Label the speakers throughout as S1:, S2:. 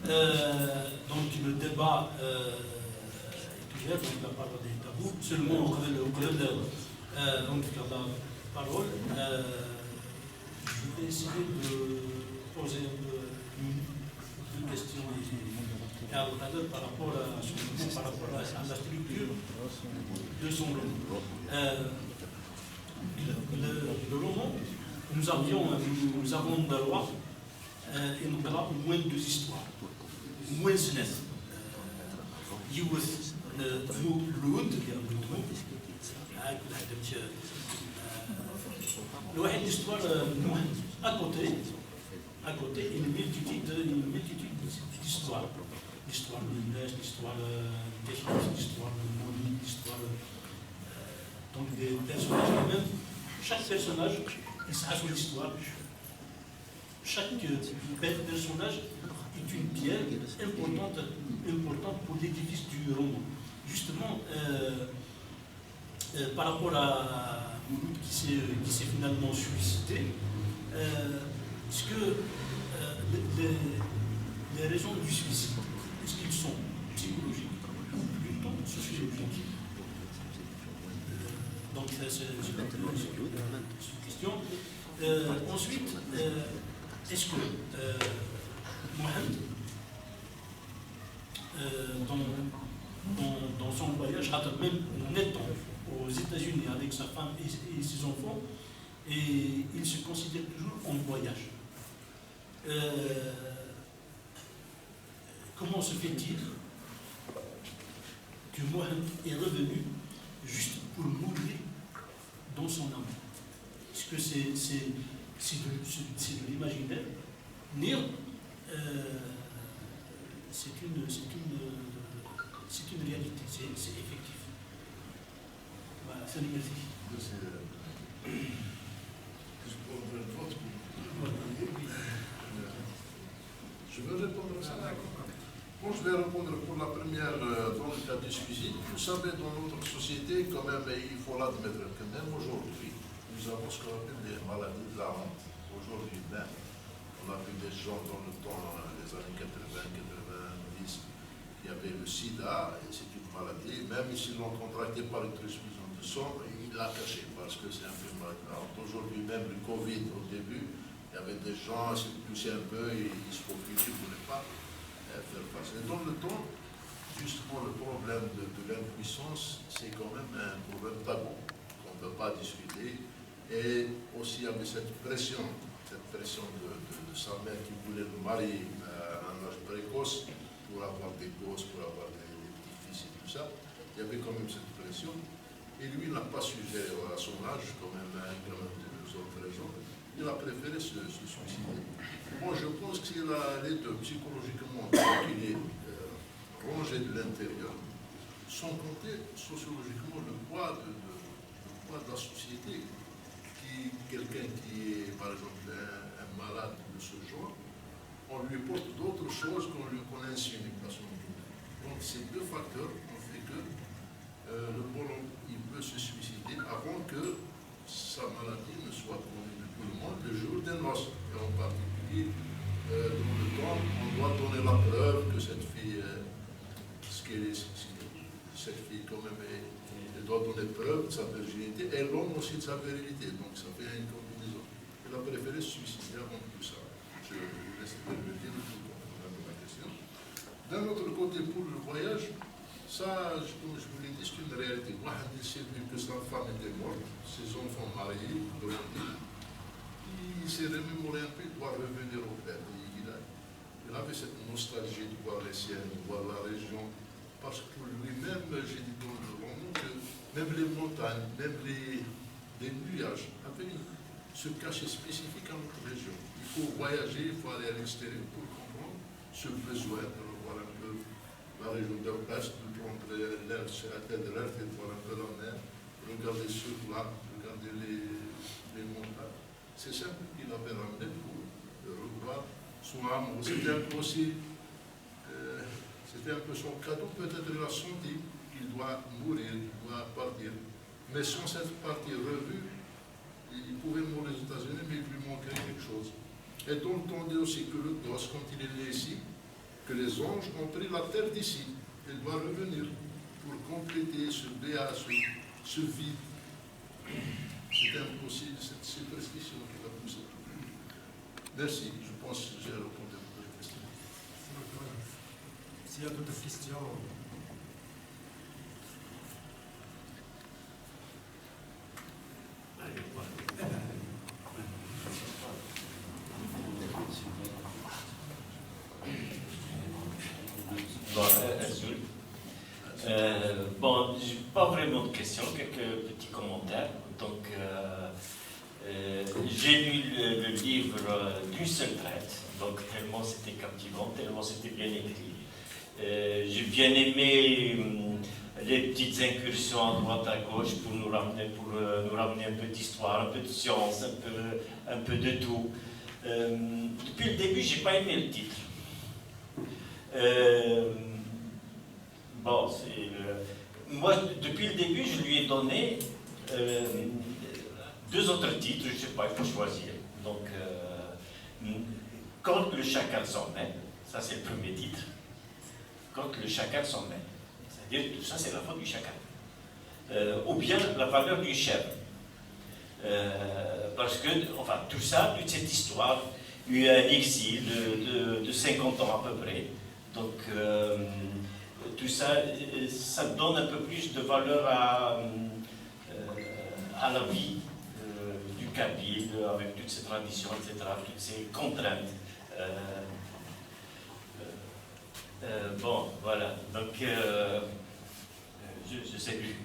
S1: Donc le débat est ouvert, donc la parole est à vous. Seulement au cours de la parole, je vais essayer de poser une question à l'auteur par rapport à la structure de son roman. Le roman, nous avons droit et nous avons moins de histoires. moins سنة يوث الود هاك حدمت الواحد l'histoire à côté une multitude d'histoires l'histoire de l'Inès, l'histoire d'Égypte, l'histoire de Moni, l'histoire donc des personnages même chaque personnage il a son histoire chaque personnage est une pierre importante pour l'édifice du roman. Justement, par rapport à Mouloud qui s'est finalement suicidé, est-ce que les raisons du suicide, est-ce qu'ils sont psychologiques ou plutôt sociologiques? Donc c'est une question. Ensuite, est-ce que Mohamed, dans son voyage, même en étant aux États-Unis avec sa femme et ses enfants, et il se considère toujours en voyage. Comment se fait-il que Mohamed est revenu juste pour mourir dans son âme? Est-ce que c'est de l'imaginaire? C'est une réalité, c'est effectif. Voilà, c'est une merci.
S2: Je veux répondre à ça. Bon, je vais répondre pour la première dans le cas du suicide. Vous savez, dans notre société, quand même, il faut l'admettre que même aujourd'hui, nous avons ce qu'on appelle des maladies de la honte. Aujourd'hui même, on a vu des gens dans le temps, les années 80-90, qui avaient le sida, et c'est une maladie, même s'ils l'ont contracté par une transfusion de sang, il l'a caché parce que c'est un peu maladie. Aujourd'hui, même le Covid, au début, il y avait des gens qui se touchaient un peu, et ils se profilaient, ils ne voulaient pas faire face. Et dans le temps, justement, le problème de l'impuissance, c'est quand même un problème tabou, qu'on ne peut pas discuter. Et aussi, il y avait cette pression de sa mère qui voulait le marier à un âge précoce pour avoir des gosses, pour avoir des petits-fils et tout ça. Il y avait quand même cette pression. Et lui, il n'a pas su gérer à son âge, quand même de deux autres raisons. Il a préféré se suicider. Moi, je pense qu'il a les deux, psychologiquement, qu'il est rongé de l'intérieur, sans compter sociologiquement le poids de la société. Quelqu'un qui est, par exemple, un malade de ce genre, on lui porte d'autres choses qu'on insinue à son tour. Donc ces deux facteurs ont fait que le bonhomme il peut se suicider avant que sa maladie ne soit connue de tout le monde le jour des noces. Et en particulier, dans le temps, on doit donner la preuve que cette fille, cette fille quand même elle doit donner preuve de sa virginité et l'homme aussi de sa virilité. Donc ça fait une combinaison. Il a préféré se suicider avant tout ça. Je vous laisse permettre de tout comprendre la question. D'un autre côté, pour le voyage, ça, comme je vous l'ai dit, c'est une réalité. Mohamed, il s'est vu que sa femme était morte, ses enfants mariés, grandis. Il s'est remémoré un peu, il doit revenir au père. Il avait cette nostalgie de voir les siennes, de voir la région. Parce que pour lui-même, j'ai dit dans le roman que même les montagnes, même les nuages avaient ce cachet spécifique à notre région. Il faut voyager, il faut aller à l'extérieur pour comprendre ce besoin de revoir un peu la région de l'Est, de prendre l'air sur la tête de l'air, de voir un peu la mer, regarder ce lac, regarder les montagnes. C'est ça qu'il avait ramené pour revoir son âme. C'était un peu aussi. C'était un peu son cadeau, peut-être il a senti qu'il doit mourir, qu'il doit partir. Mais sans cette partie revue, il pouvait mourir aux États-Unis, mais il lui manquait quelque chose. Et donc on dit aussi que le gosse, quand il est né ici, que les anges ont pris la terre d'ici. Elle doit revenir pour compléter ce béat, ce vide. C'est impossible, cette prescription qui va pousser. Merci, je pense que j'ai répondu à votre question.
S3: S'il y a d'autres questions.
S4: Bon, j'ai pas vraiment de questions, quelques petits commentaires. Donc, j'ai lu le livre d'une seule traite, donc tellement c'était captivant, tellement c'était bien écrit. J'ai bien aimé les petites incursions à droite à gauche pour nous ramener un peu d'histoire, un peu de science, un peu de tout. Depuis le début, j'ai pas aimé le titre. Bon, moi, depuis le début, je lui ai donné deux autres titres, je ne sais pas, il faut choisir. Donc, quand le chacal s'en mêle, ça c'est le premier titre. Quand le chacal s'en mêle, c'est-à-dire tout ça c'est la faute du chacal. Ou bien la valeur du chèvre. Parce que, enfin, tout ça, toute cette histoire, il y a eu un exil de 50 ans à peu près. Donc, tout ça, ça donne un peu plus de valeur à la vie du Kabyle, avec toutes ces traditions, etc., toutes ces contraintes. Bon, voilà. Donc, je sais plus.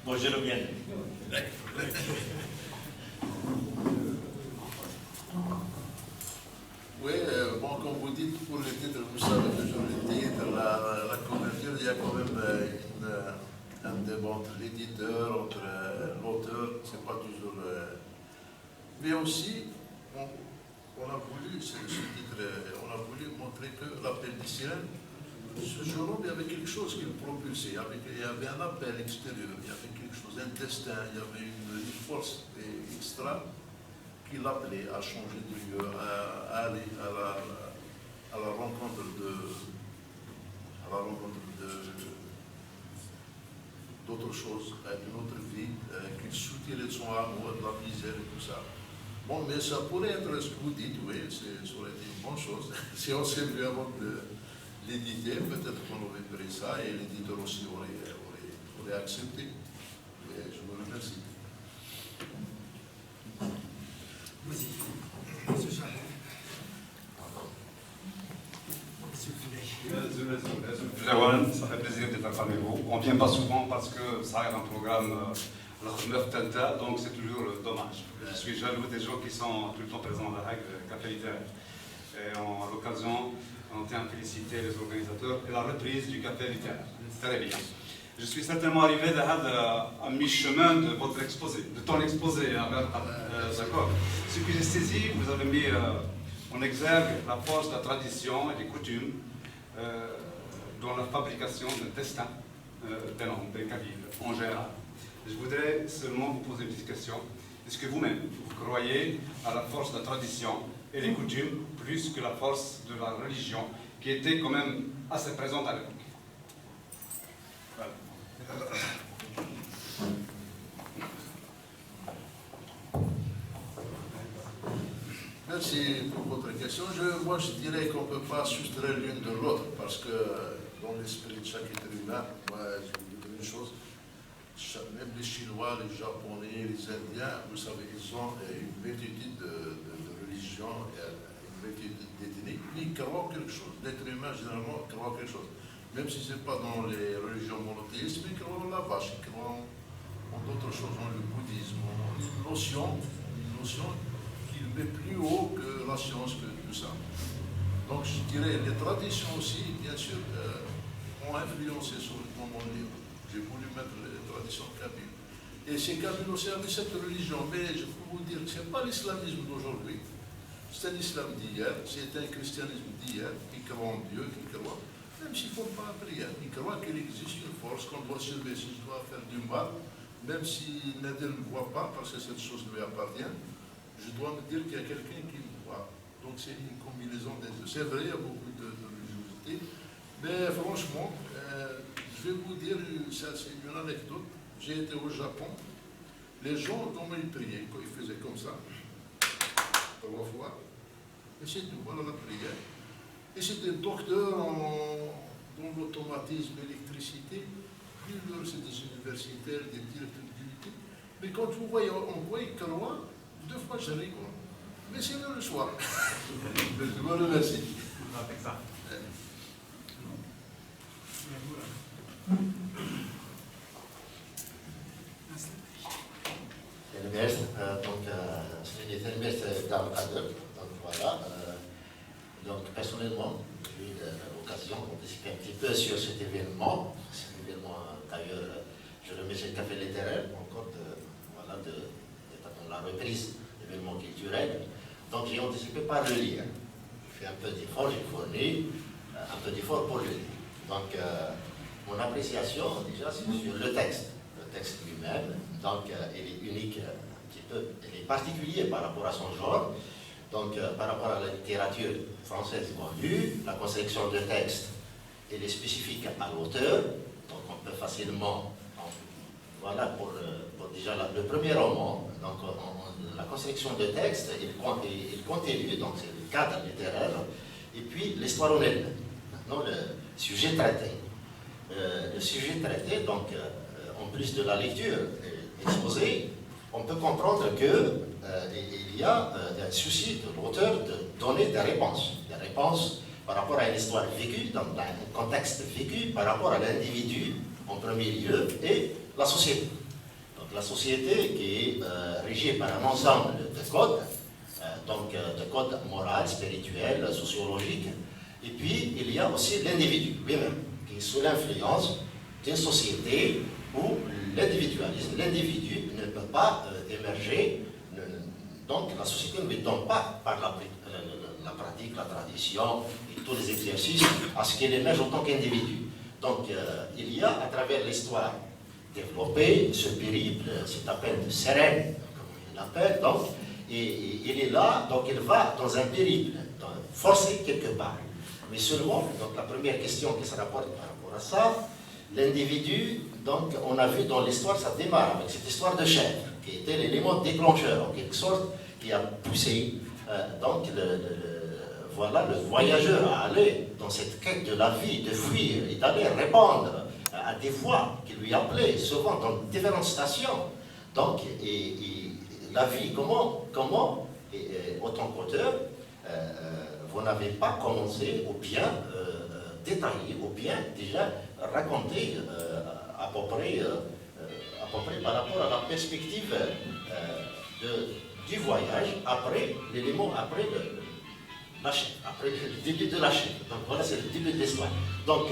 S4: Bon, je reviens.
S2: Oui, bon, comme vous dites, pour le titre, vous savez toujours le titre, la couverture, il y a quand même un débat entre l'éditeur, entre l'auteur, c'est pas toujours. Mais aussi, on a voulu, ce titre, on a voulu montrer que l'appel des sirènes, ce jour-là, il y avait quelque chose qui le propulsait, il y avait un appel extérieur, il y avait quelque chose, un destin, il y avait une force extra qui l'appelait à changer de lieu, à aller à la rencontre d'autres choses, d'une autre vie, qu'il soutirait de son amour, de la misère et tout ça. Bon, mais ça pourrait être ce que vous dites, oui, ça aurait été une bonne chose. Si on s'est vu avant de l'éditer, peut-être qu'on aurait pris ça et l'éditeur aussi aurait accepté. Mais je vous remercie.
S3: Vas-y, Monsieur Charbon. Monsieur Foulet.
S5: Ça fait plaisir d'être parmi vous. On ne vient pas souvent parce que ça a un programme donc c'est toujours dommage. Je suis jaloux des gens qui sont tout le temps présents à la règle café littéraire. Et à l'occasion, on tient à féliciter les organisateurs et la reprise du café littéraire. Très bien. Je suis certainement arrivé à mi-chemin de votre exposé, de ton exposé. D'accord. Ce que j'ai saisi, vous avez mis en exergue la force de la tradition et des coutumes dans la fabrication d'un destin d'un homme, d'un Kabyle, en général. Je voudrais seulement vous poser une petite question. Est-ce que vous-même, vous croyez à la force de la tradition et les coutumes plus que la force de la religion, qui était quand même assez présente à l'époque? Voilà.
S2: Merci pour votre question. Moi, je dirais qu'on ne peut pas soustraire l'une de l'autre, parce que dans l'esprit de chaque être humain, moi, je vais vous dire une chose, même les Chinois, les Japonais, les Indiens, vous savez, ils ont une multitude de religions, une multitude d'ethnies, ils croient quelque chose. L'être humain, généralement, croit quelque chose. Même si ce n'est pas dans les religions monothéistes, mais ils croient dans la vache, ils croient en d'autres choses, dans le bouddhisme, une notion qu'il met plus haut que la science, que tout ça. Donc je dirais, les traditions aussi, bien sûr, ont influencé sur mon livre. J'ai voulu mettre les traditions kabyles. Et ces Kabyles aussi avaient cette religion, mais je peux vous dire que ce n'est pas l'islamisme d'aujourd'hui. C'est un islam d'hier, c'est un christianisme d'hier, qui croit en Dieu, qui croit, même s'ils ne font pas la prière, ils croient qu'il existe une force, qu'on doit surveiller, si je dois faire du mal, même si Nadir ne me voit pas, parce que cette chose lui appartient, je dois me dire qu'il y a quelqu'un qui me voit. Donc c'est une combinaison des deux. C'est vrai, il y a beaucoup de religiosité. Mais franchement, je vais vous dire, ça c'est une anecdote. J'ai été au Japon. Les gens, comment ils priaient, quand ils faisaient comme ça, 3 fois. Et c'est tout, voilà la prière. Et c'est des docteurs dans l'automatisme, l'électricité. C'est des universitaires, des directeurs d'unité. Mais quand vous voyez, on voit que loin, 2 fois je rigole. Mais c'est le soir. Je vous remercie.
S6: C'est une université dans le cadre. Donc voilà. Donc personnellement, j'ai eu l'occasion de participer un petit peu sur cet événement. C'est un événement d'ailleurs, je remercie le Café Littéraire encore dans la reprise d'événements culturels. Donc j'ai anticipé par le lire. J'ai fait un peu d'effort, j'ai fourni un peu d'effort pour le lire. Donc mon appréciation déjà c'est sur le texte lui-même. Donc il est unique un petit peu, il est particulier par rapport à son genre. Donc par rapport à la littérature française connue, la construction de texte elle est spécifique à l'auteur. Donc on peut facilement, voilà pour déjà le premier roman, donc la construction de texte, il continue, donc c'est le cadre littéraire, et puis l'histoire en elle-même. Maintenant le sujet traité. Le sujet traité, donc en plus de la lecture exposée, on peut comprendre que il y a un souci de l'auteur de donner des réponses par rapport à une histoire vécue, dans un contexte vécu, par rapport à l'individu en premier lieu et la société. Donc la société qui est régie par un ensemble de codes, de codes moraux, spirituels, sociologiques, et puis il y a aussi l'individu lui-même, qui est sous l'influence d'une société où l'individualisme, l'individu ne peut pas émerger, donc la société ne lui donne pas par la pratique, la tradition et tous les exercices à ce qu'il émerge en tant qu'individu. Donc il y a à travers l'histoire développé ce périple, cet appel de Sérène, comme on l'appelle, donc, et il est là, donc il va dans un périple, forcé quelque part. Mais seulement, donc la première question qui se rapporte par rapport à ça, l'individu, donc on a vu dans l'histoire, ça démarre avec cette histoire de chèvre, qui était l'élément déclencheur, en quelque sorte, qui a poussé donc voilà, le voyageur à aller dans cette quête de la vie, de fuir et d'aller répondre à des voix qui lui appelaient, souvent dans différentes stations. Donc, et la vie, comment en tant qu'auteur, vous n'avez pas commencé ou bien détaillé, ou bien déjà raconté à peu près par rapport à la perspective du voyage après l'élément, après la chaîne, après le début de la chaîne. Donc voilà, c'est le début de l'histoire. Donc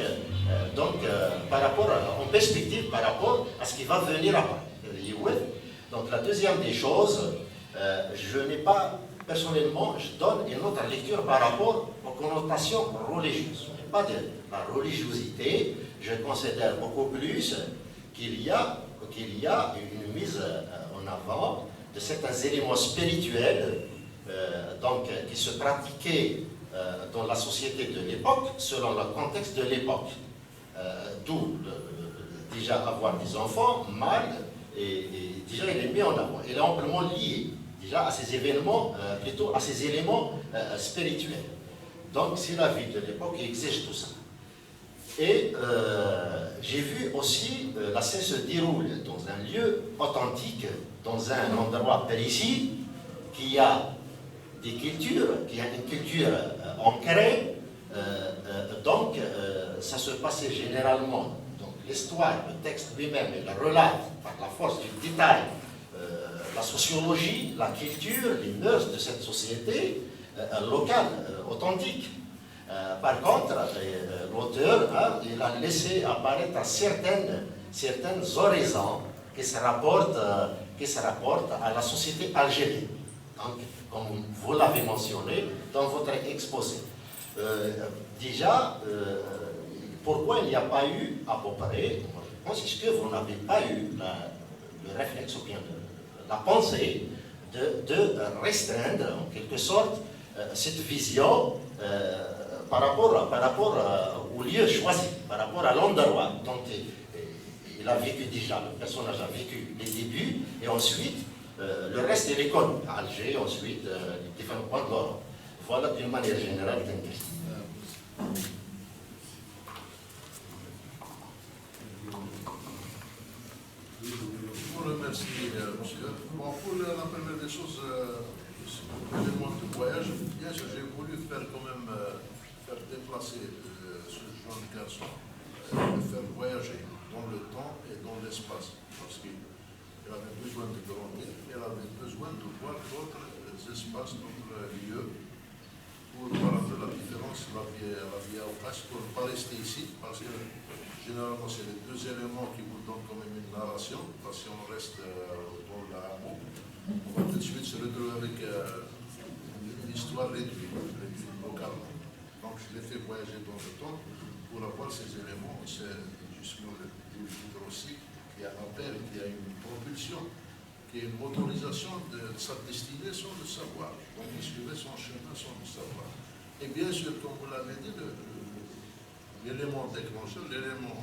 S6: par rapport en perspective par rapport à ce qui va venir après. Donc la deuxième des choses, je n'ai pas, personnellement, je donne une autre lecture par rapport aux connotations religieuses. Ce n'est pas de la religiosité, je considère beaucoup plus qu'il y a une mise en avant de certains éléments spirituels qui se pratiquaient dans la société de l'époque, selon le contexte de l'époque. D'où déjà avoir des enfants, mâles, et déjà il est mis en avant, il est amplement lié déjà à ces événements, plutôt à ces éléments spirituels. Donc c'est la vie de l'époque qui exige tout ça. Et j'ai vu aussi la scène se déroule dans un lieu authentique, dans un endroit précis, qui a des cultures, qui a une culture ancrée. Donc ça se passait généralement, donc l'histoire, le texte lui-même, il relate par la force du détail la sociologie, la culture, les mœurs de cette société locale, authentique. Par contre, l'auteur, il a laissé apparaître certaines oraisons qui se rapportent à la société algérienne. Donc, comme vous l'avez mentionné dans votre exposé. Déjà, pourquoi il n'y a pas eu à peu près, je pense, est-ce que vous n'avez pas eu le réflexe ou bien la pensée de restreindre en quelque sorte cette vision par rapport au lieu choisi, par rapport à l'endroit dont il a vécu déjà, le personnage a vécu les débuts, et ensuite, le reste, il est connu. Alger, ensuite, les différents points de l'Europe. Voilà d'une manière générale Tengues.
S2: Je vous remercie, monsieur. Bon, pour la première des choses, l'élément de voyage, bien sûr, j'ai voulu faire quand même faire déplacer ce jeune garçon, le faire voyager dans le temps et dans l'espace, parce qu'il avait besoin de grandir, il avait besoin de voir d'autres espaces, d'autres lieux, pour voir un peu la différence, la vie au Passe, pour ne pas rester ici, parce que généralement c'est les deux éléments qui vous donnent quand même une narration, parce que si on reste dans le hameau, on va tout de suite se retrouver avec une histoire réduite localement. Donc je l'ai fait voyager dans le temps pour avoir ces éléments, c'est justement le livre aussi, qui a un appel, qui a une propulsion, qui est une motorisation de sa destinée sans le savoir. Donc il suivait son chemin sans le savoir. Et bien sûr, comme vous l'avez dit, l'élément déclencheur, l'élément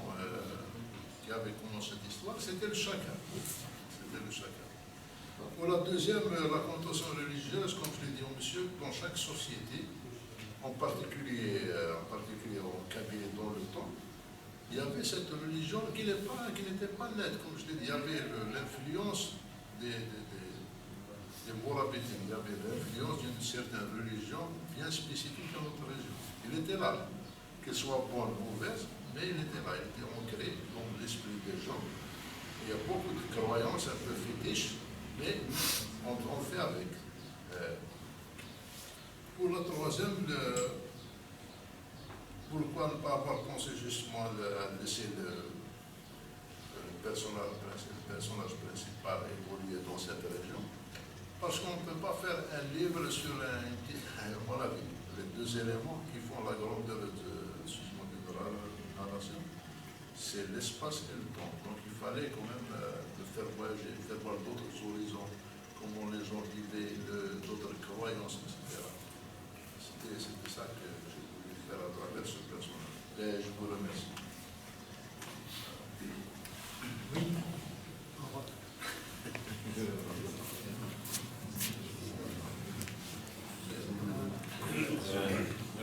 S2: qui avait commencé cette histoire, c'était le chacun. C'était le chacun. Pour la deuxième, la connotation religieuse, comme je l'ai dit au monsieur, dans chaque société, en particulier en Kabylie dans le temps, il y avait cette religion qui n'était pas nette, comme je l'ai dit. Il y avait l'influence des Mourabites, il y avait l'influence d'une certaine religion bien spécifique à notre région. Il était là, qu'elle soit bonne ou mauvaise, mais il était là, il était ancré dans l'esprit des gens. Il y a beaucoup de croyances un peu fétiches, mais on fait avec. Pour la troisième, pourquoi ne pas avoir pensé justement à laisser le personnage principal évoluer dans cette région? Parce qu'on ne peut pas faire un livre sur à mon avis, les deux éléments qui font la grandeur de la narration, c'est l'espace et le temps. Donc il fallait quand même le faire voyager, faire voir d'autres horizons, comment les gens vivaient, d'autres croyances, etc. C'était ça que j'ai voulu faire à travers ce personnage. Et je vous remercie.
S3: Oui. Au revoir.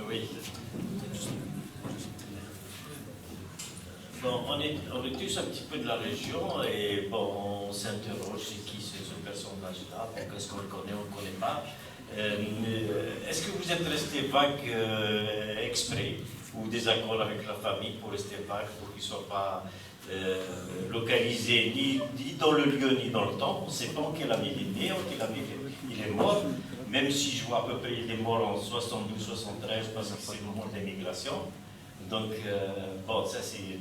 S4: Oui. Bon, on est tous un petit peu de la région et bon, on s'interroge c'est qui c'est ce personnage-là, est-ce qu'on le connaît, on ne le connaît pas. Est-ce que vous êtes resté vague exprès ou désaccord avec la famille pour rester vague, pour qu'il ne soit pas localisé ni dans le lieu ni dans le temps? On ne sait pas en quelle année il est né, en quelle année il est mort, même si je vois à peu près il est mort en 72-73 parce que c'est le moment de l'émigration. Donc, bon, ça c'est...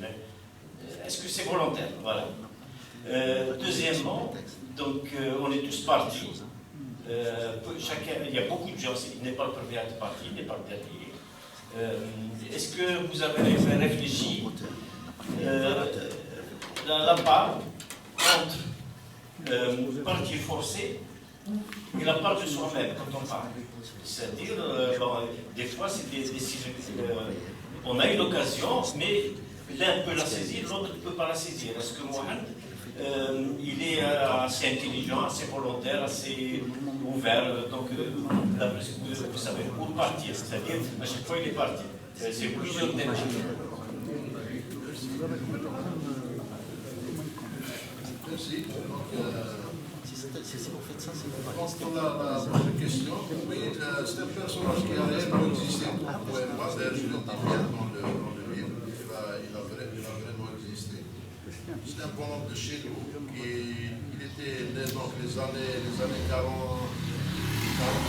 S4: Est-ce que c'est volontaire? Voilà. Deuxièmement, donc, on est tous partis. Chacun, il y a beaucoup de gens, il n'est pas le premier à être parti, il n'est pas le dernier. Est-ce que vous avez réfléchi la part entre partie forcée et la part de soi-même quand on parle? C'est-à-dire, bon, des fois, c'est des on a eu l'occasion, mais l'un peut la saisir, l'autre ne peut pas la saisir. Est-ce que Mohamed, il est assez intelligent, assez volontaire, assez ouvert, donc vous savez, pour partir, c'est-à-dire à chaque fois il est parti. C'est plusieurs thèmes.
S2: Merci. Donc, pour la question, oui, c'est un personnage qui a réellement existé pour moi, d'ailleurs je le dis bien dans le livre, il a vraiment existé. C'est un bonhomme de chez nous, il était né dans les années 40,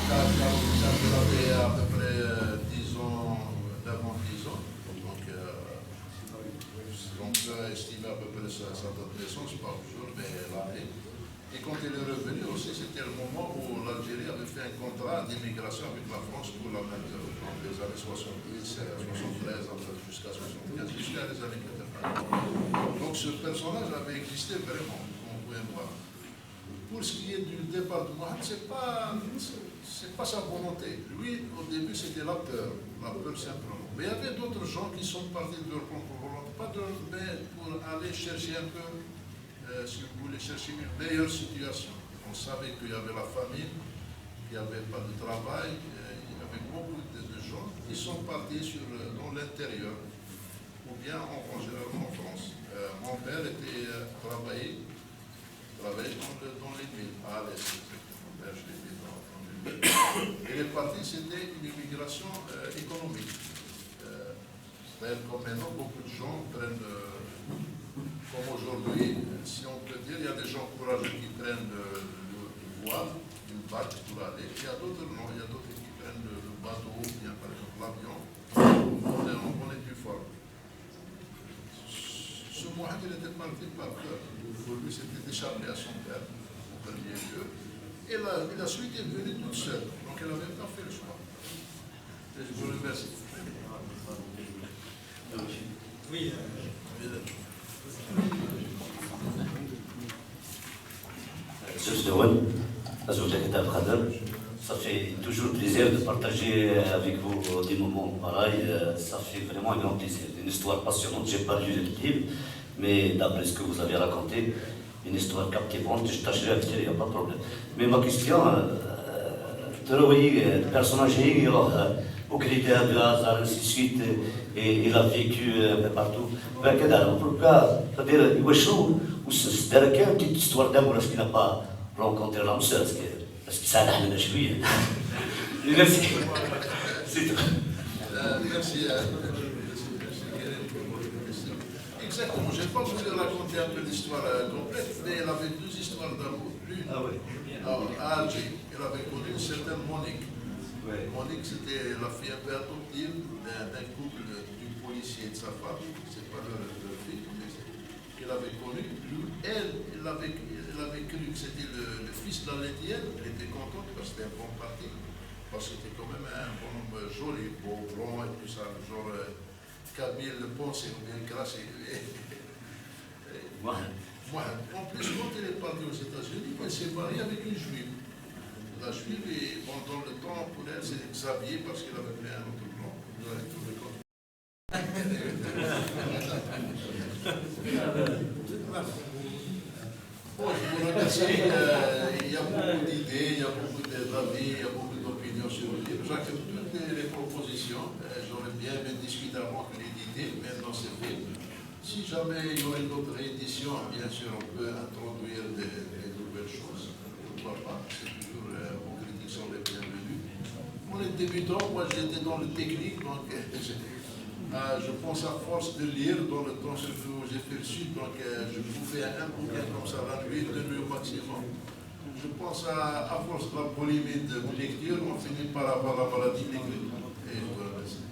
S2: 44, 45, il avait à peu près 10 ans, 9 ans, 10 ans. Donc ça estimé à peu près sa date de naissance, pas au jour, mais l'année. Et quand il est revenu aussi, c'était le moment où l'Algérie avait fait un contrat d'immigration avec la France pour la main-d'œuvre, dans les années 70, 73, jusqu'à 75, jusqu'à les années 80. Donc ce personnage avait existé vraiment, comme vous pouvez voir. Pour ce qui est du départ de Mohamed, c'est pas c'est pas sa volonté. Lui, au début, c'était la peur simplement. Mais il y avait d'autres gens qui sont partis de leur propre volonté, mais pour aller chercher un peu, si vous voulez, chercher une meilleure situation. On savait qu'il y avait la famine, qu'il n'y avait pas de travail, il y avait beaucoup de gens qui sont partis dans l'intérieur, ou bien généralement en France. Mon père travaillait dans les villes, à l'est. Mon père, je l'ai dit dans les villes. Et les partis, c'était une immigration économique. C'est-à-dire comme maintenant, beaucoup de gens prennent, comme aujourd'hui, si on peut dire, il y a des gens courageux qui prennent le voile, une barque pour aller, il y a d'autres non, il y a d'autres qui prennent le bateau, ou bien par exemple l'avion, on est plus fort. Ce Mohamed, il était parti par peur. Pour lui, c'était d'échapper à son père, en premier lieu. Et la suite est venue toute seule. Donc, elle n'avait pas fait le choix. Et je vous remercie.
S1: Oui.
S7: Ça fait toujours plaisir de partager avec vous des moments pareils. Ça fait vraiment un grand plaisir. Une histoire passionnante. Je n'ai pas lu le livre, mais d'après ce que vous avez raconté, une histoire captivante. Je tâcherai avec elle, il n'y a pas de problème. Mais ma question, le personnage au crédit à hasard, ainsi de suite, et il a vécu un peu partout. Pourquoi, c'est-à-dire, c'est une petite histoire d'amour, est-ce qu'il n'a pas rencontré l'âme sœur, parce que ça n'a pas chez lui. Merci. C'est tout.
S2: Merci. Exactement. Je n'ai pas voulu raconter un peu l'histoire complète, mais elle avait deux histoires d'amour. L'une à Alger, elle avait connu une certaine Monique.
S7: Ouais.
S2: Monique, c'était la fille un peu adoptive d'un couple du policier et de sa femme. C'est pas leur fille, mais qu'elle avait connu. Elle avait cru que c'était le fils de la laitière. Elle était contente parce que c'était un bon parti. Parce que c'était quand même un bonhomme joli, beau, blond et tout ça, genre Kabyle pensé ou bien crassé. Moi, en plus, quand elle est partie aux États-Unis, elle s'est mariée avec une juive. La juive, et pendant le temps, pour elle, c'est Xavier parce qu'elle avait pris un autre nom. Vous allez trouver compte. Bon, je vous remercie. Il y a beaucoup d'idées, il y a beaucoup d'avis, il y a beaucoup d'opinions sur le livre. J'accepte toutes les propositions. J'aurais bien aimé discuter avant que l'éditer, maintenant c'est fait. Si jamais il y aurait d'autres éditions, bien sûr, on peut introduire des nouvelles choses. Pourquoi pas? C'est toujours vos critiques sont les bienvenus. Pour les débutants, moi j'étais dans le technique, donc je pense à force de lire dans le temps surtout où j'ai fait le sud, donc je pouvais un bouquin comme ça la nuit, 2 nuits au maximum. Je pense à force de la polémique de lecture, on finit par avoir la maladie de l'écriture. Et je vous remercie.